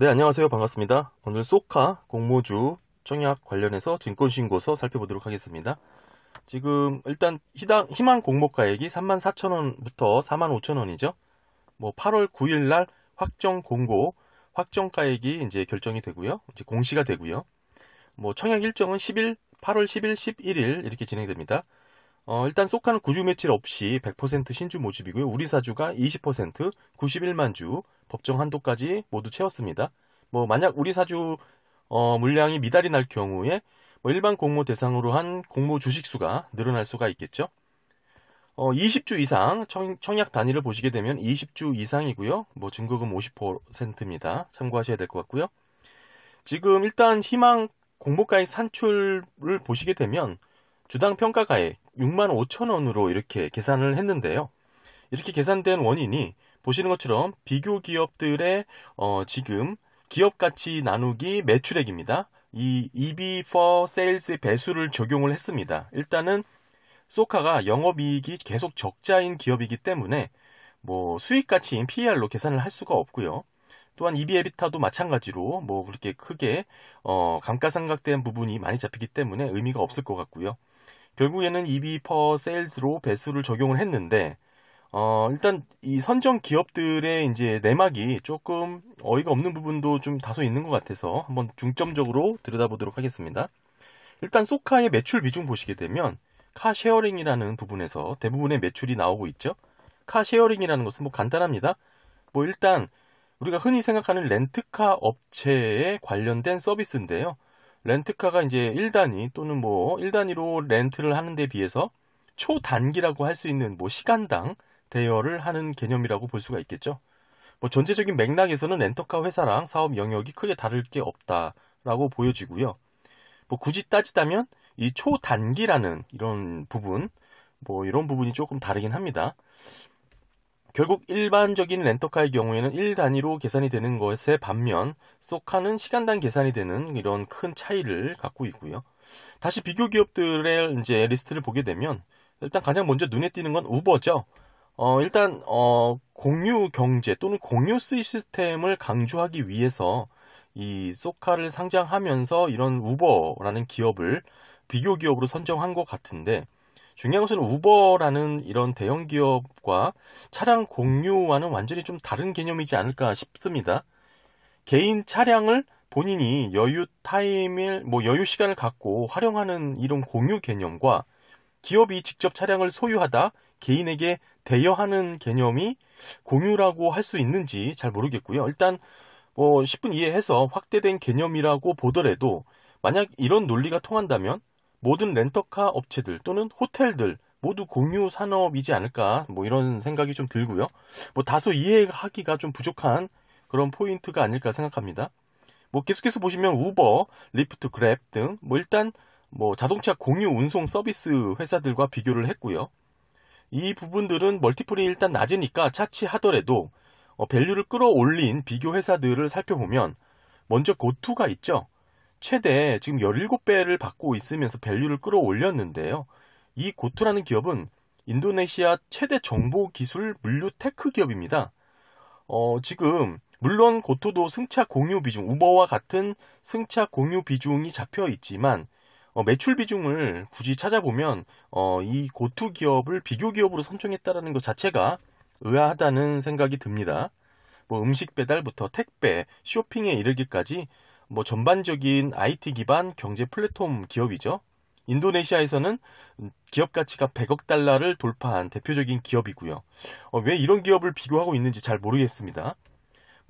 네, 안녕하세요. 반갑습니다. 오늘 소카 공모주 청약 관련해서 증권신고서 살펴보도록 하겠습니다. 지금 일단 희망 공모가액이 34,000원부터 45,000원이죠. 8월 9일 날 확정 공고, 확정가액이 이제 결정이 되고요. 이제 공시가 되고요. 청약 일정은 8월 10일, 11일 이렇게 진행됩니다. 일단 소카는 구주 매출 없이 100% 신주 모집이고요. 우리 사주가 20%, 91만 주, 법정 한도까지 모두 채웠습니다. 만약 우리 사주 물량이 미달이 날 경우에 일반 공모 대상으로 한 공모 주식수가 늘어날 수가 있겠죠. 20주 이상 청약 단위를 보시게 되면 20주 이상이고요. 증거금 50%입니다. 참고하셔야 될 것 같고요. 지금 일단 희망 공모가액 산출을 보시게 되면 주당 평가가액 65,000원으로 이렇게 계산을 했는데요. 이렇게 계산된 원인이 보시는 것처럼 비교 기업들의 지금 기업 가치 나누기 매출액입니다. 이 EB for Sales 배수를 적용을 했습니다. 일단은 소카가 영업이익이 계속 적자인 기업이기 때문에 수익 가치인 PER로 계산을 할 수가 없고요. 또한 EB 에비타도 마찬가지로 그렇게 크게 감가상각된 부분이 많이 잡히기 때문에 의미가 없을 것 같고요. 결국에는 EB per sales로 배수를 적용을 했는데 일단 이 선정 기업들의 이제 내막이 조금 어이가 없는 부분도 좀 다소 있는 것 같아서 한번 중점적으로 들여다보도록 하겠습니다. 일단 소카의 매출 비중 보시게 되면 카쉐어링이라는 부분에서 대부분의 매출이 나오고 있죠. 카쉐어링이라는 것은 간단합니다. 일단 우리가 흔히 생각하는 렌트카 업체에 관련된 서비스인데요. 렌트카가 이제 1단위 또는 1단위로 렌트를 하는 데 비해서 초단기라고 할 수 있는 시간당 대여를 하는 개념이라고 볼 수가 있겠죠. 전체적인 맥락에서는 렌터카 회사랑 사업 영역이 크게 다를 게 없다라고 보여지고요. 굳이 따지자면 이 초단기라는 이런 부분, 이런 부분이 조금 다르긴 합니다. 결국 일반적인 렌터카의 경우에는 1단위로 계산이 되는 것에 반면 소카는 시간당 계산이 되는 이런 큰 차이를 갖고 있고요. 다시 비교 기업들의 이제 리스트를 보게 되면 일단 가장 먼저 눈에 띄는 건 우버죠. 일단 공유 경제 또는 공유 시스템을 강조하기 위해서 이 소카를 상장하면서 이런 우버라는 기업을 비교 기업으로 선정한 것 같은데, 중요한 것은 우버라는 이런 대형 기업과 차량 공유와는 완전히 좀 다른 개념이지 않을까 싶습니다. 개인 차량을 본인이 여유 시간을 갖고 활용하는 이런 공유 개념과 기업이 직접 차량을 소유하다 개인에게 대여하는 개념이 공유라고 할 수 있는지 잘 모르겠고요. 일단 10분 이해해서 확대된 개념이라고 보더라도 만약 이런 논리가 통한다면 모든 렌터카 업체들 또는 호텔들 모두 공유 산업이지 않을까 이런 생각이 좀 들고요. 다소 이해하기가 좀 부족한 그런 포인트가 아닐까 생각합니다. 계속해서 보시면 우버, 리프트, 그랩 등 일단 자동차 공유 운송 서비스 회사들과 비교를 했고요. 이 부분들은 멀티플이 일단 낮으니까 차치하더라도 밸류를 끌어올린 비교 회사들을 살펴보면 먼저 고투가 있죠. 최대 지금 17배를 받고 있으면서 밸류를 끌어올렸는데요. 이 고투라는 기업은 인도네시아 최대 정보기술 물류 테크 기업입니다. 지금 물론 고투도 승차 공유 비중, 우버와 같은 승차 공유 비중이 잡혀 있지만 매출 비중을 굳이 찾아보면 이 고투 기업을 비교 기업으로 선정했다는 것 자체가 의아하다는 생각이 듭니다. 음식 배달부터 택배, 쇼핑에 이르기까지 전반적인 IT 기반 경제 플랫폼 기업이죠. 인도네시아에서는 기업 가치가 100억 달러를 돌파한 대표적인 기업이고요. 왜 이런 기업을 비교하고 있는지 잘 모르겠습니다.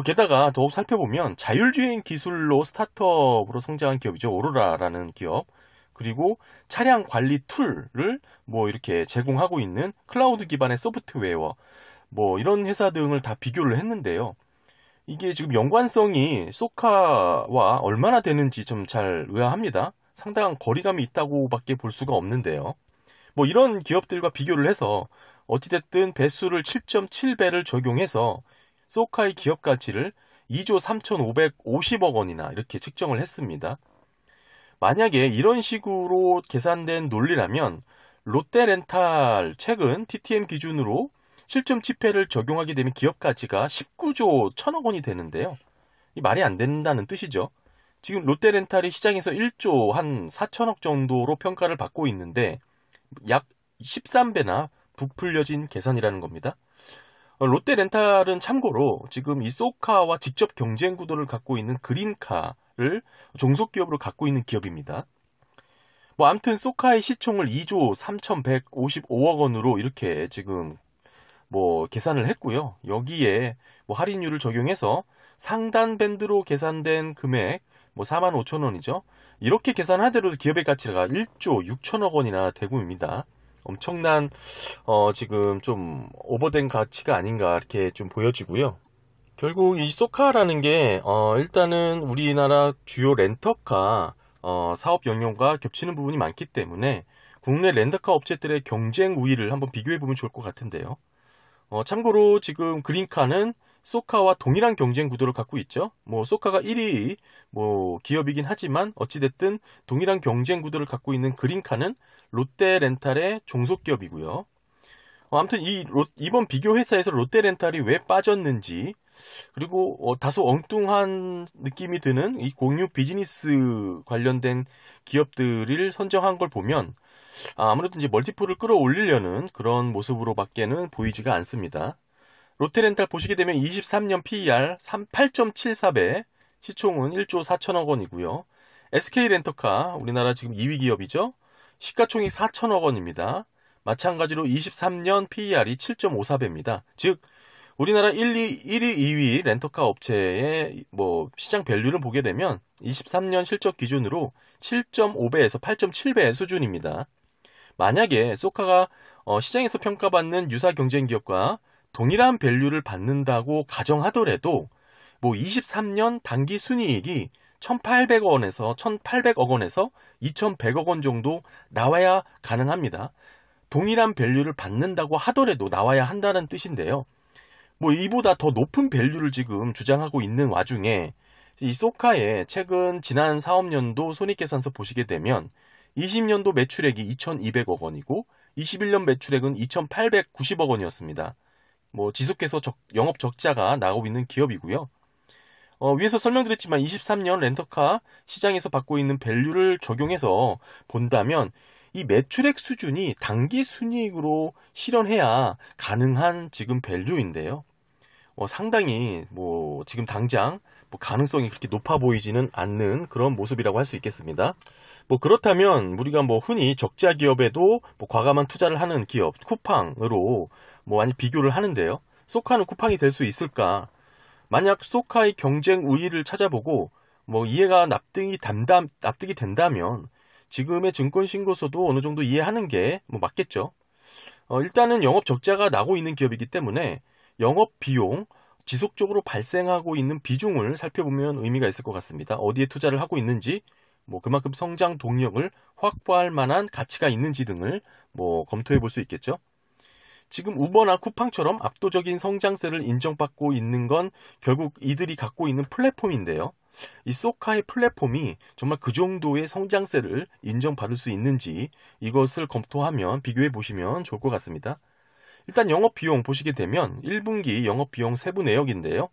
게다가 더욱 살펴보면 자율주행 기술로 스타트업으로 성장한 기업이죠. 오로라라는 기업. 그리고 차량 관리 툴을 이렇게 제공하고 있는 클라우드 기반의 소프트웨어, 이런 회사 등을 다 비교를 했는데요. 이게 지금 연관성이 소카와 얼마나 되는지 좀 잘 의아합니다. 상당한 거리감이 있다고밖에 볼 수가 없는데요. 이런 기업들과 비교를 해서 어찌됐든 배수를 7.7배를 적용해서 소카의 기업 가치를 2조 3,550억 원이나 이렇게 측정을 했습니다. 만약에 이런 식으로 계산된 논리라면 롯데렌탈 최근 TTM 기준으로 7.7배를 적용하게 되면 기업 가치가 19조 1천억 원이 되는데요. 이 말이 안 된다는 뜻이죠. 지금 롯데렌탈이 시장에서 1조 한 4천억 정도로 평가를 받고 있는데 약 13배나 부풀려진 계산이라는 겁니다. 롯데렌탈은 참고로 지금 이 소카와 직접 경쟁 구도를 갖고 있는 그린카를 종속기업으로 갖고 있는 기업입니다. 뭐 아무튼 소카의 시총을 2조 3,155억 원으로 이렇게 지금 뭐 계산을 했고요. 여기에 뭐 할인율을 적용해서 상단 밴드로 계산된 금액 뭐 45,000원이죠. 이렇게 계산하더라도 기업의 가치가 1조 6천억 원이나 되고입니다. 엄청난 지금 좀 오버된 가치가 아닌가 이렇게 좀 보여지고요. 결국 이 소카라는 게 일단은 우리나라 주요 렌터카 사업 영역과 겹치는 부분이 많기 때문에 국내 렌터카 업체들의 경쟁 우위를 한번 비교해 보면 좋을 것 같은데요. 참고로 지금 그린카는 소카와 동일한 경쟁 구도를 갖고 있죠. 뭐 소카가 1위 뭐 기업이긴 하지만 어찌됐든 동일한 경쟁 구도를 갖고 있는 그린카는 롯데렌탈의 종속기업이고요. 아무튼 이번 비교 회사에서 롯데렌탈이 왜 빠졌는지, 그리고 다소 엉뚱한 느낌이 드는 이 공유 비즈니스 관련된 기업들을 선정한 걸 보면 아무래도 이제 멀티플을 끌어올리려는 그런 모습으로밖에는 보이지가 않습니다. 롯데렌탈 보시게 되면 23년 PER 8.74배, 시총은 1조 4천억 원이고요. SK렌터카, 우리나라 지금 2위 기업이죠. 시가총액 4천억 원입니다. 마찬가지로 23년 PER이 7.54배입니다. 즉 우리나라 1위, 2위 렌터카 업체의 뭐 시장 밸류를 보게 되면 23년 실적 기준으로 7.5배에서 8.7배 수준입니다. 만약에 소카가 시장에서 평가받는 유사 경쟁 기업과 동일한 밸류를 받는다고 가정하더라도 뭐 23년 당기 순이익이 1,800억 원에서 2,100억 원 정도 나와야 가능합니다. 동일한 밸류를 받는다고 하더라도 나와야 한다는 뜻인데요. 뭐 이보다 더 높은 밸류를 지금 주장하고 있는 와중에 이 소카의 최근 지난 사업년도 손익계산서 보시게 되면 20년도 매출액이 2,200억 원이고 21년 매출액은 2,890억 원이었습니다. 뭐 지속해서 영업 적자가 나오고 있는 기업이고요. 위에서 설명드렸지만 23년 렌터카 시장에서 받고 있는 밸류를 적용해서 본다면 이 매출액 수준이 당기 순이익으로 실현해야 가능한 지금 밸류인데요. 상당히 뭐 지금 당장 뭐 가능성이 그렇게 높아 보이지는 않는 그런 모습이라고 할 수 있겠습니다. 뭐 그렇다면 우리가 뭐 흔히 적자 기업에도 뭐 과감한 투자를 하는 기업 쿠팡으로 뭐 많이 비교를 하는데요. 소카는 쿠팡이 될 수 있을까? 만약 소카의 경쟁 우위를 찾아보고 뭐 이해가 납득이 된다면 지금의 증권신고서도 어느 정도 이해하는 게 뭐 맞겠죠. 일단은 영업 적자가 나고 있는 기업이기 때문에 영업 비용 지속적으로 발생하고 있는 비중을 살펴보면 의미가 있을 것 같습니다. 어디에 투자를 하고 있는지, 뭐 그만큼 성장 동력을 확보할 만한 가치가 있는지 등을 뭐 검토해 볼 수 있겠죠. 지금 우버나 쿠팡처럼 압도적인 성장세를 인정받고 있는 건 결국 이들이 갖고 있는 플랫폼인데요. 이 소카의 플랫폼이 정말 그 정도의 성장세를 인정받을 수 있는지 이것을 검토하면 비교해 보시면 좋을 것 같습니다. 일단 영업비용 보시게 되면 1분기 영업비용 세부 내역인데요.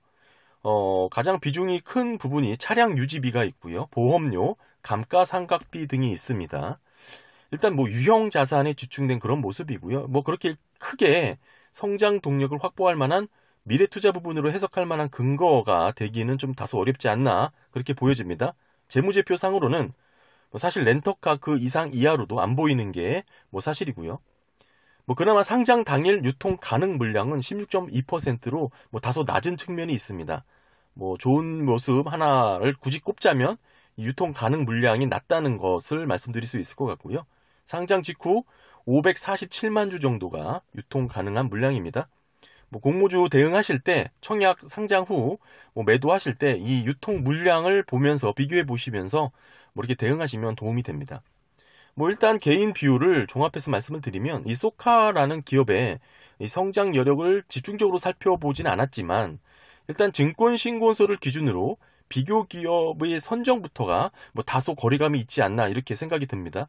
가장 비중이 큰 부분이 차량 유지비가 있고요. 보험료, 감가상각비 등이 있습니다. 일단 뭐 유형 자산에 집중된 그런 모습이고요. 뭐 그렇게 크게 성장 동력을 확보할 만한 미래 투자 부분으로 해석할 만한 근거가 되기는 좀 다소 어렵지 않나 그렇게 보여집니다. 재무제표 상으로는 뭐 사실 렌터카 그 이상 이하로도 안 보이는 게 뭐 사실이고요. 뭐 그나마 상장 당일 유통 가능 물량은 16.2%로 뭐 다소 낮은 측면이 있습니다. 뭐 좋은 모습 하나를 굳이 꼽자면 유통 가능 물량이 낮다는 것을 말씀드릴 수 있을 것 같고요. 상장 직후 547만 주 정도가 유통 가능한 물량입니다. 뭐 공모주 대응하실 때 청약 상장 후 뭐 매도하실 때 이 유통 물량을 보면서 비교해 보시면서 뭐 이렇게 대응하시면 도움이 됩니다. 뭐 일단 개인 비율을 종합해서 말씀을 드리면 이 소카라는 기업의 이 성장 여력을 집중적으로 살펴보진 않았지만 일단 증권신고서를 기준으로 비교 기업의 선정부터가 뭐 다소 거리감이 있지 않나 이렇게 생각이 듭니다.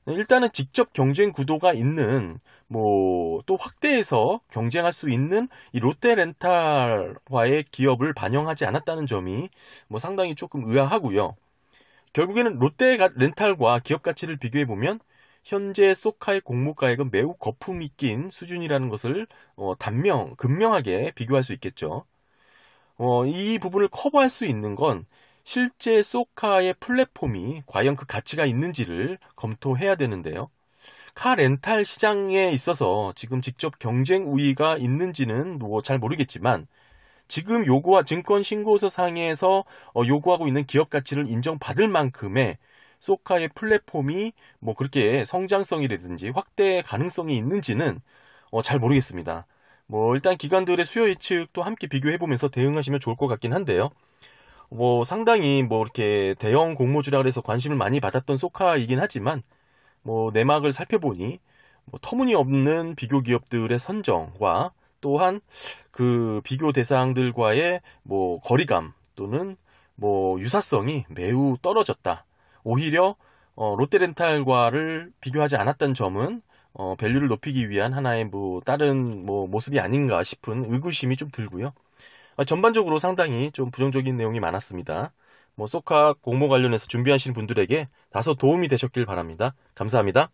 일단은 직접 경쟁 구도가 있는 또 확대해서 경쟁할 수 있는 이 롯데렌탈과의 기업을 반영하지 않았다는 점이 상당히 조금 의아하고요. 결국에는 롯데렌탈과 기업 가치를 비교해 보면 현재 소카의 공모가액은 매우 거품이 낀 수준이라는 것을 근명하게 비교할 수 있겠죠. 이 부분을 커버할 수 있는 건 실제 소카의 플랫폼이 과연 그 가치가 있는지를 검토해야 되는데요. 카 렌탈 시장에 있어서 지금 직접 경쟁 우위가 있는지는 잘 모르겠지만 지금 증권신고서 상에서 요구하고 있는 기업 가치를 인정받을 만큼의 소카의 플랫폼이 그렇게 성장성이라든지 확대 가능성이 있는지는 잘 모르겠습니다. 일단 기관들의 수요 예측도 함께 비교해보면서 대응하시면 좋을 것 같긴 한데요. 상당히 이렇게 대형 공모주라 그래서 관심을 많이 받았던 소카이긴 하지만 내막을 살펴보니 터무니없는 비교 기업들의 선정과 또한 그 비교 대상들과의 거리감 또는 유사성이 매우 떨어졌다. 오히려 롯데렌탈과를 비교하지 않았던 점은 밸류를 높이기 위한 하나의 다른 모습이 아닌가 싶은 의구심이 좀 들고요. 전반적으로 상당히 좀 부정적인 내용이 많았습니다. 소카 공모 관련해서 준비하시는 분들에게 다소 도움이 되셨길 바랍니다. 감사합니다.